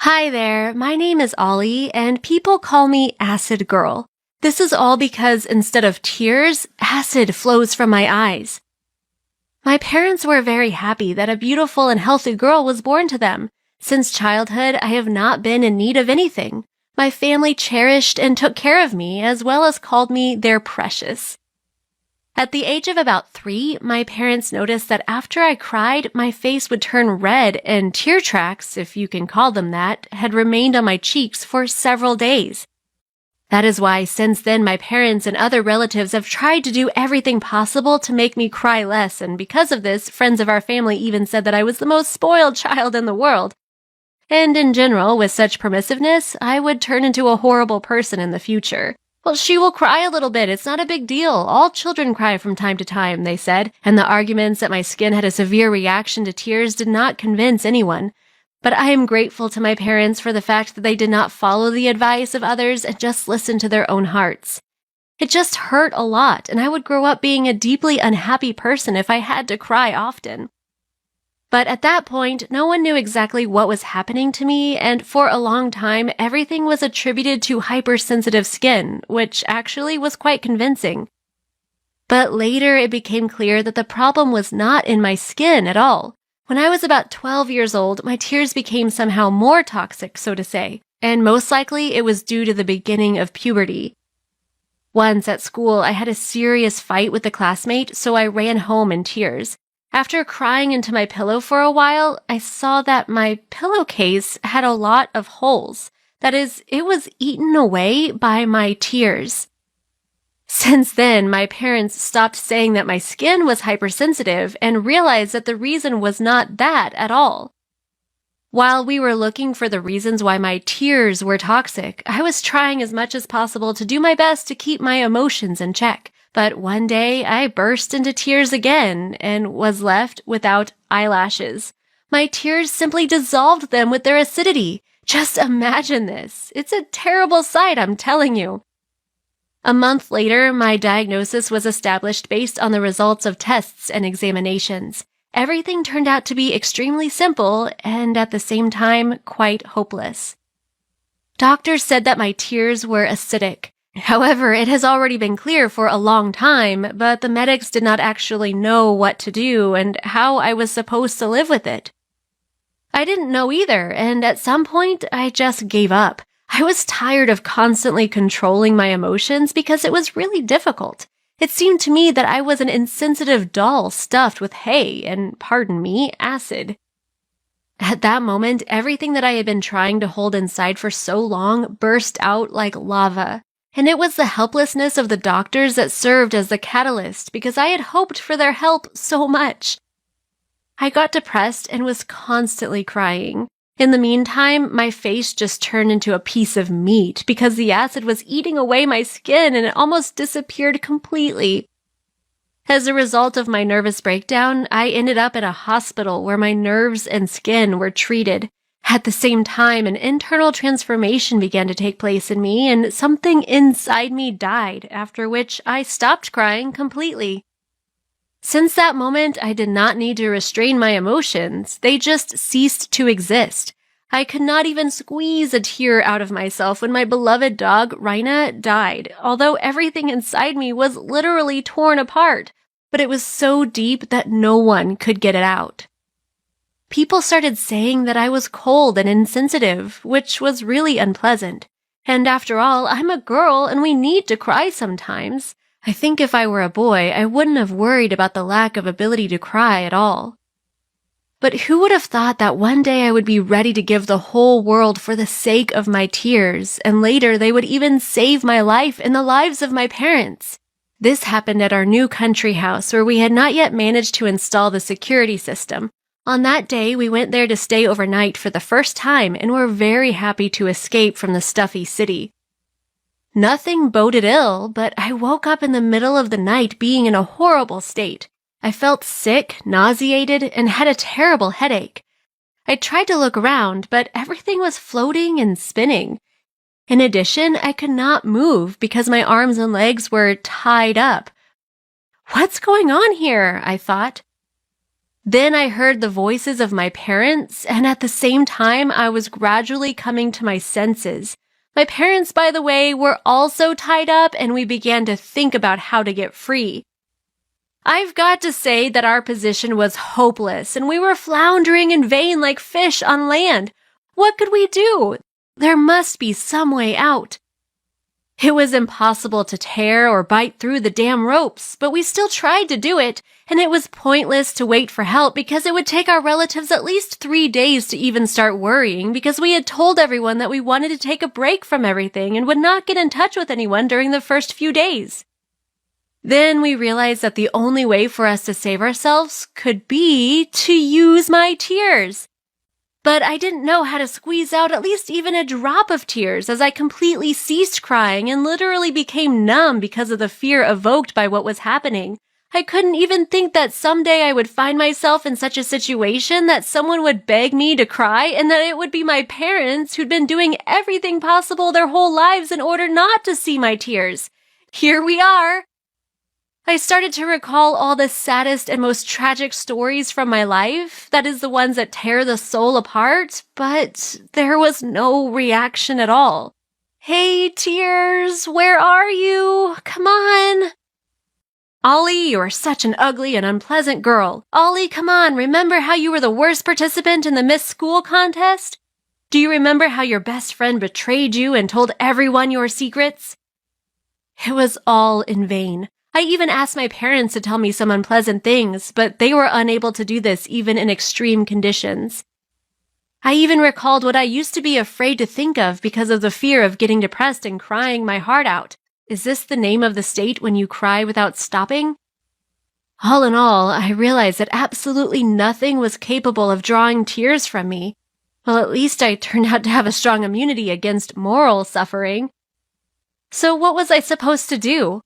Hi there, my name is Ollie, and people call me Acid Girl. This is all because instead of tears, acid flows from my eyes. My parents were very happy that a beautiful and healthy girl was born to them. Since childhood, I have not been in need of anything. My family cherished and took care of me, as well as called me their precious. At the age of about 3, my parents noticed that after I cried, my face would turn red and tear tracks, if you can call them that, had remained on my cheeks for several days. That is why since then my parents and other relatives have tried to do everything possible to make me cry less, and because of this, friends of our family even said that I was the most spoiled child in the world. And in general, with such permissiveness, I would turn into a horrible person in the future. Well, she will cry a little bit. It's not a big deal. All children cry from time to time, they said, and the arguments that my skin had a severe reaction to tears did not convince anyone. But I am grateful to my parents for the fact that they did not follow the advice of others and just listen to their own hearts. It just hurt a lot, and I would grow up being a deeply unhappy person if I had to cry often. But at that point, no one knew exactly what was happening to me, and for a long time, everything was attributed to hypersensitive skin, which actually was quite convincing. But later, it became clear that the problem was not in my skin at all. When I was about 12 years old, my tears became somehow more toxic, so to say, and most likely it was due to the beginning of puberty. Once at school, I had a serious fight with a classmate, so I ran home in tears. After crying into my pillow for a while, I saw that my pillowcase had a lot of holes. That is, it was eaten away by my tears. Since then, my parents stopped saying that my skin was hypersensitive and realized that the reason was not that at all. While we were looking for the reasons why my tears were toxic, I was trying as much as possible to do my best to keep my emotions in check. But one day, I burst into tears again and was left without eyelashes. My tears simply dissolved them with their acidity. Just imagine this. It's a terrible sight, I'm telling you. A month later, my diagnosis was established based on the results of tests and examinations. Everything turned out to be extremely simple and at the same time quite hopeless. Doctors said that my tears were acidic. However, it has already been clear for a long time, but the medics did not actually know what to do and how I was supposed to live with it. I didn't know either, and at some point, I just gave up. I was tired of constantly controlling my emotions because it was really difficult. It seemed to me that I was an insensitive doll stuffed with hay and, pardon me, acid. At that moment, everything that I had been trying to hold inside for so long burst out like lava. And it was the helplessness of the doctors that served as the catalyst because I had hoped for their help so much. I got depressed and was constantly crying. In the meantime, my face just turned into a piece of meat because the acid was eating away my skin and it almost disappeared completely. As a result of my nervous breakdown, I ended up at a hospital where my nerves and skin were treated. At the same time, an internal transformation began to take place in me, and something inside me died, after which I stopped crying completely. Since that moment, I did not need to restrain my emotions. They just ceased to exist. I could not even squeeze a tear out of myself when my beloved dog, Rhina, died, although everything inside me was literally torn apart, but it was so deep that no one could get it out. People started saying that I was cold and insensitive, which was really unpleasant. And after all, I'm a girl and we need to cry sometimes. I think if I were a boy, I wouldn't have worried about the lack of ability to cry at all. But who would have thought that one day I would be ready to give the whole world for the sake of my tears, and later they would even save my life and the lives of my parents? This happened at our new country house where we had not yet managed to install the security system. On that day, we went there to stay overnight for the first time and were very happy to escape from the stuffy city. Nothing boded ill, but I woke up in the middle of the night being in a horrible state. I felt sick, nauseated, and had a terrible headache. I tried to look around, but everything was floating and spinning. In addition, I could not move because my arms and legs were tied up. What's going on here? I thought. Then I heard the voices of my parents, and at the same time, I was gradually coming to my senses. My parents, by the way, were also tied up, and we began to think about how to get free. I've got to say that our position was hopeless, and we were floundering in vain like fish on land. What could we do? There must be some way out. It was impossible to tear or bite through the damn ropes, but we still tried to do it, and it was pointless to wait for help because it would take our relatives at least 3 days to even start worrying because we had told everyone that we wanted to take a break from everything and would not get in touch with anyone during the first few days. Then we realized that the only way for us to save ourselves could be to use my tears. But I didn't know how to squeeze out at least even a drop of tears as I completely ceased crying and literally became numb because of the fear evoked by what was happening. I couldn't even think that someday I would find myself in such a situation that someone would beg me to cry and that it would be my parents who'd been doing everything possible their whole lives in order not to see my tears. Here we are. I started to recall all the saddest and most tragic stories from my life, that is the ones that tear the soul apart, but there was no reaction at all. Hey, tears, where are you? Come on. Ollie, you're such an ugly and unpleasant girl. Ollie, come on, remember how you were the worst participant in the Miss School contest? Do you remember how your best friend betrayed you and told everyone your secrets? It was all in vain. I even asked my parents to tell me some unpleasant things, but they were unable to do this even in extreme conditions. I even recalled what I used to be afraid to think of because of the fear of getting depressed and crying my heart out. Is this the name of the state when you cry without stopping? All in all, I realized that absolutely nothing was capable of drawing tears from me. Well, at least I turned out to have a strong immunity against moral suffering. So what was I supposed to do?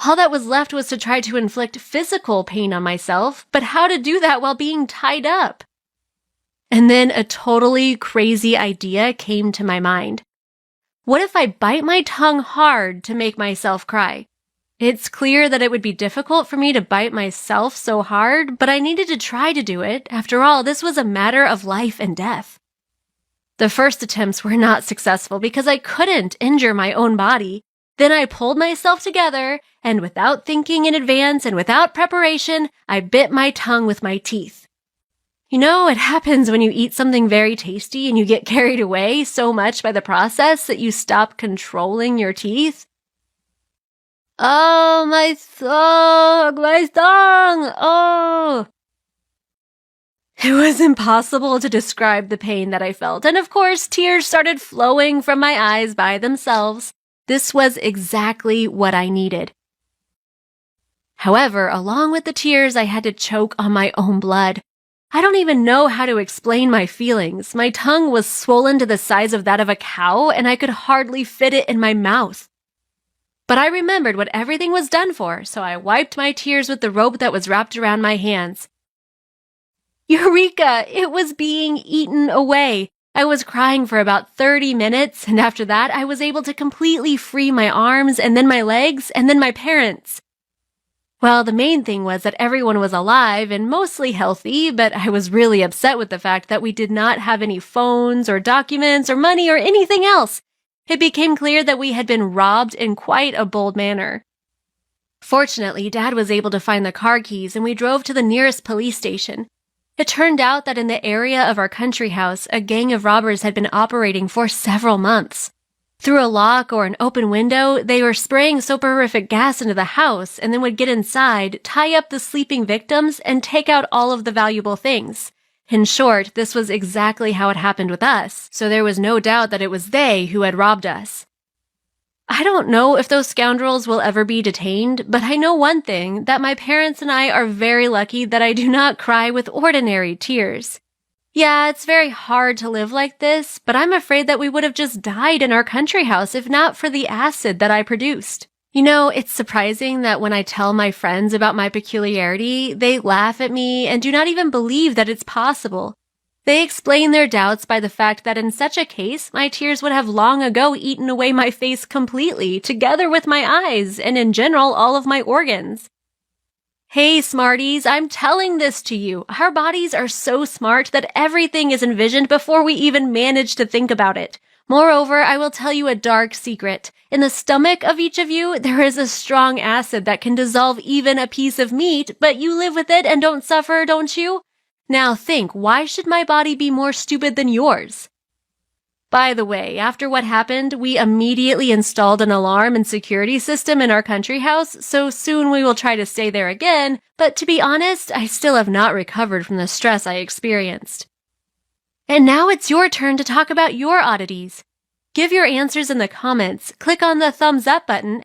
All that was left was to try to inflict physical pain on myself, but how to do that while being tied up? And then a totally crazy idea came to my mind. What if I bite my tongue hard to make myself cry? It's clear that it would be difficult for me to bite myself so hard, but I needed to try to do it. After all, this was a matter of life and death. The first attempts were not successful because I couldn't injure my own body. Then I pulled myself together, and without thinking in advance and without preparation, I bit my tongue with my teeth. You know, it happens when you eat something very tasty and you get carried away so much by the process that you stop controlling your teeth. Oh, my tongue, oh! It was impossible to describe the pain that I felt, and of course, tears started flowing from my eyes by themselves. This was exactly what I needed. However, along with the tears, I had to choke on my own blood. I don't even know how to explain my feelings. My tongue was swollen to the size of that of a cow, and I could hardly fit it in my mouth. But I remembered what everything was done for, so I wiped my tears with the rope that was wrapped around my hands. Eureka! It was being eaten away. I was crying for about 30 minutes, and after that, I was able to completely free my arms, and then my legs, and then my parents. Well, the main thing was that everyone was alive and mostly healthy, but I was really upset with the fact that we did not have any phones or documents or money or anything else. It became clear that we had been robbed in quite a bold manner. Fortunately, Dad was able to find the car keys, and we drove to the nearest police station. It turned out that in the area of our country house, a gang of robbers had been operating for several months. Through a lock or an open window, they were spraying soporific gas into the house and then would get inside, tie up the sleeping victims, and take out all of the valuable things. In short, this was exactly how it happened with us, so there was no doubt that it was they who had robbed us. I don't know if those scoundrels will ever be detained, but I know one thing, that my parents and I are very lucky that I do not cry with ordinary tears. Yeah, it's very hard to live like this, but I'm afraid that we would have just died in our country house if not for the acid that I produced. You know, it's surprising that when I tell my friends about my peculiarity, they laugh at me and do not even believe that it's possible. They explain their doubts by the fact that in such a case, my tears would have long ago eaten away my face completely, together with my eyes, and in general, all of my organs. Hey, smarties, I'm telling this to you. Our bodies are so smart that everything is envisioned before we even manage to think about it. Moreover, I will tell you a dark secret. In the stomach of each of you, there is a strong acid that can dissolve even a piece of meat, but you live with it and don't suffer, don't you? Now think, why should my body be more stupid than yours? By the way, after what happened, we immediately installed an alarm and security system in our country house, so soon we will try to stay there again, but to be honest, I still have not recovered from the stress I experienced. And now it's your turn to talk about your oddities. Give your answers in the comments, click on the thumbs up button,